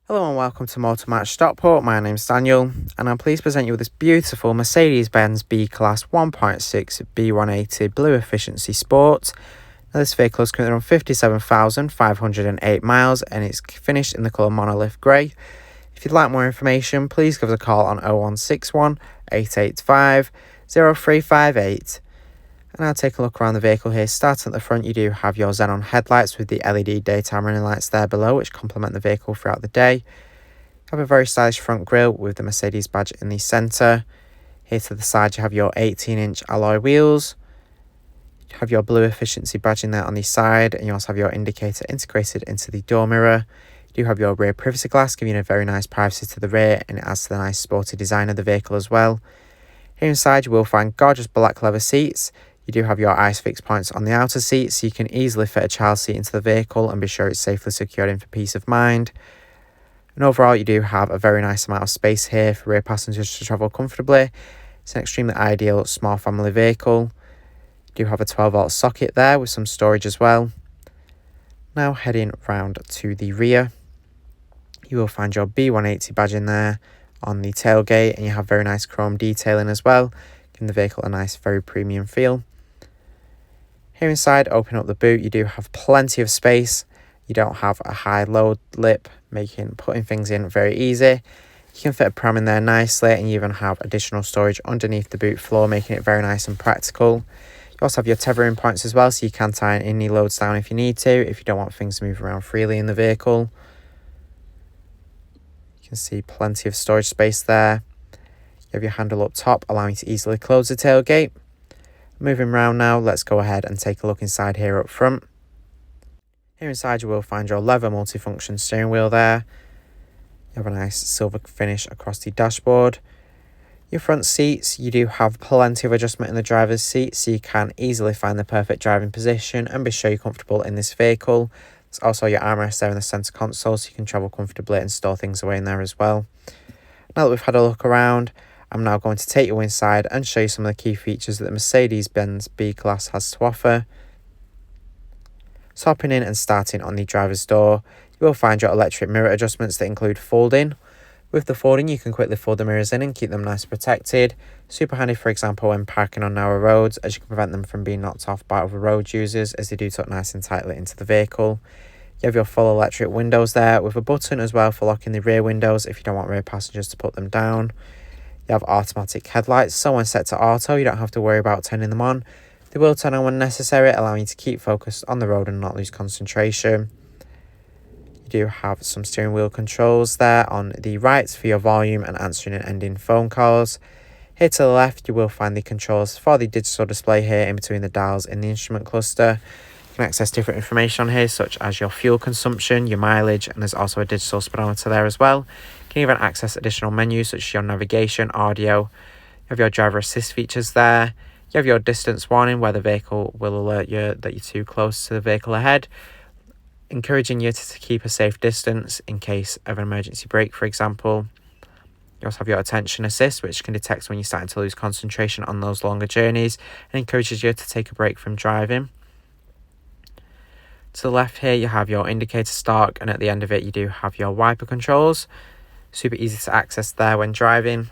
Hello and welcome to Motor Match Stockport. My name's Daniel and I'm pleased to present you with this beautiful Mercedes-Benz B Class 1.6 B180 BlueEFFICIENCY Sport. Now this vehicle is currently on 57,508 miles and it's finished in the colour monolith grey. If you'd like more information, please give us a call on 0161 885 0358. And I'll take a look around the vehicle here. Starting at the front, you do have your Xenon headlights with the LED daytime running lights there below, which complement the vehicle throughout the day. You have a very stylish front grille with the Mercedes badge in the centre. Here to the side, you have your 18-inch alloy wheels. You have your BlueEFFICIENCY badge in there on the side, and you also have your indicator integrated into the door mirror. You do have your rear privacy glass, giving you a very nice privacy to the rear, and it adds to the nice sporty design of the vehicle as well. Here inside, you will find gorgeous black leather seats. You do have your ISOFIX points on the outer seat, so you can easily fit a child seat into the vehicle and be sure it's safely secured in for peace of mind. And overall, you do have a very nice amount of space here for rear passengers to travel comfortably. It's an extremely ideal small family vehicle. You do have a 12-volt socket there with some storage as well. Now heading round to the rear, you will find your B180 badge in there on the tailgate, and you have very nice chrome detailing as well, giving the vehicle a nice, very premium feel. Here inside, open up the boot, you do have plenty of space. You don't have a high load lip, making putting things in very easy. You can fit a pram in there nicely, and you even have additional storage underneath the boot floor, making it very nice and practical. You also have your tethering points as well, so you can tie any loads down if you need to, if you don't want things to move around freely in the vehicle. You can see plenty of storage space there. You have your handle up top, allowing you to easily close the tailgate. Moving round now, let's go ahead and take a look inside here up front. Here inside you will find your leather multifunction steering wheel there. You have a nice silver finish across the dashboard. Your front seats, you do have plenty of adjustment in the driver's seat, so you can easily find the perfect driving position and be sure you're comfortable in this vehicle. There's also your armrest there in the centre console, so you can travel comfortably and store things away in there as well. Now that we've had a look around, I'm now going to take you inside and show you some of the key features that the Mercedes-Benz B Class has to offer. So hopping in and starting on the driver's door, you will find your electric mirror adjustments that include folding. With the folding, you can quickly fold the mirrors in and keep them nice and protected. Super handy, for example, when parking on narrow roads, as you can prevent them from being knocked off by other road users, as they do tuck nice and tightly into the vehicle. You have your full electric windows there, with a button as well for locking the rear windows if you don't want rear passengers to put them down. You have automatic headlights, so when set to auto, you don't have to worry about turning them on. They will turn on when necessary, allowing you to keep focused on the road and not lose concentration. You do have some steering wheel controls there on the right for your volume and answering and ending phone calls. Here to the left, you will find the controls for the digital display here in between the dials in the instrument cluster. You can access different information on here, such as your fuel consumption, your mileage, and there's also a digital speedometer there as well. You can even access additional menus such as your navigation, audio. You have your driver assist features there. You have your distance warning, where the vehicle will alert you that you're too close to the vehicle ahead, encouraging you to keep a safe distance in case of an emergency brake, for example. You also have your attention assist, which can detect when you're starting to lose concentration on those longer journeys and encourages you to take a break from driving. To the left here, you have your indicator stalk, and at the end of it, you do have your wiper controls. Super easy to access there when driving.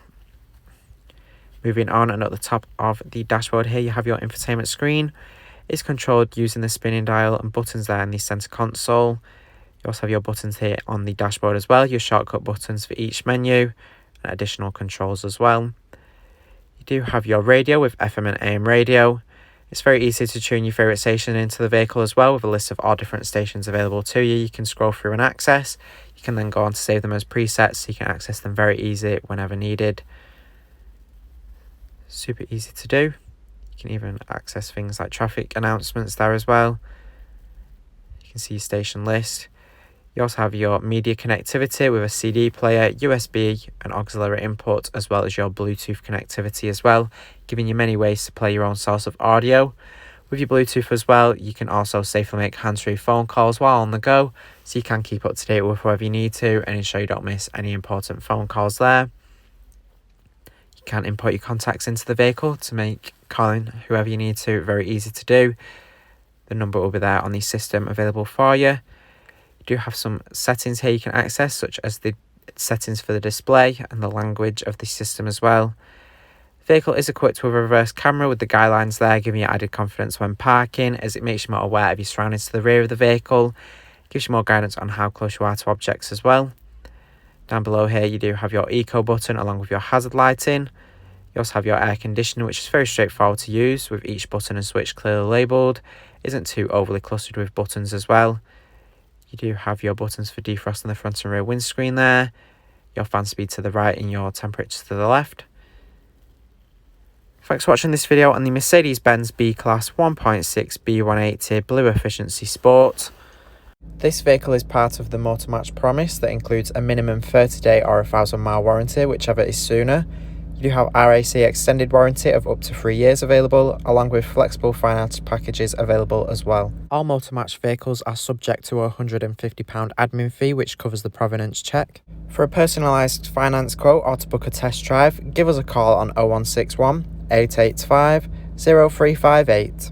Moving on, and at the top of the dashboard here, you have your infotainment screen. It's controlled using the spinning dial and buttons there in the centre console. You also have your buttons here on the dashboard as well, your shortcut buttons for each menu, and additional controls as well. You do have your radio with FM and AM radio. It's very easy to tune your favourite station into the vehicle as well, with a list of all different stations available to you. You can scroll through and access. You can then go on to save them as presets, so you can access them very easy whenever needed. Super easy to do. You can even access things like traffic announcements there as well. You can see your station list. You also have your media connectivity with a CD player, USB and auxiliary input, as well as your Bluetooth connectivity as well, giving you many ways to play your own source of audio. With your Bluetooth as well, you can also safely make hands-free phone calls while on the go, so you can keep up to date with whoever you need to and ensure you don't miss any important phone calls there. You can input your contacts into the vehicle to make calling whoever you need to very easy to do. The number will be there on the system available for you. You do have some settings here you can access, such as the settings for the display and the language of the system as well. The vehicle is equipped with a reverse camera with the guidelines there, giving you added confidence when parking, as it makes you more aware of your surroundings to the rear of the vehicle. It gives you more guidance on how close you are to objects as well. Down below here you do have your eco button along with your hazard lighting. You also have your air conditioning, which is very straightforward to use, with each button and switch clearly labelled. Isn't too overly clustered with buttons as well. You do have your buttons for defrosting the front and rear windscreen there, your fan speed to the right and your temperature to the left. Thanks for watching this video on the Mercedes-Benz B Class 1.6 B180 BlueEFFICIENCY Sport. This vehicle is part of the Motor Match promise that includes a minimum 30-day or 1,000-mile warranty, whichever is sooner. You do have RAC extended warranty of up to 3 years available, along with flexible finance packages available as well. All Motor Match vehicles are subject to a £150 admin fee, which covers the provenance check. For a personalised finance quote or to book a test drive, give us a call on 0161 885 0358.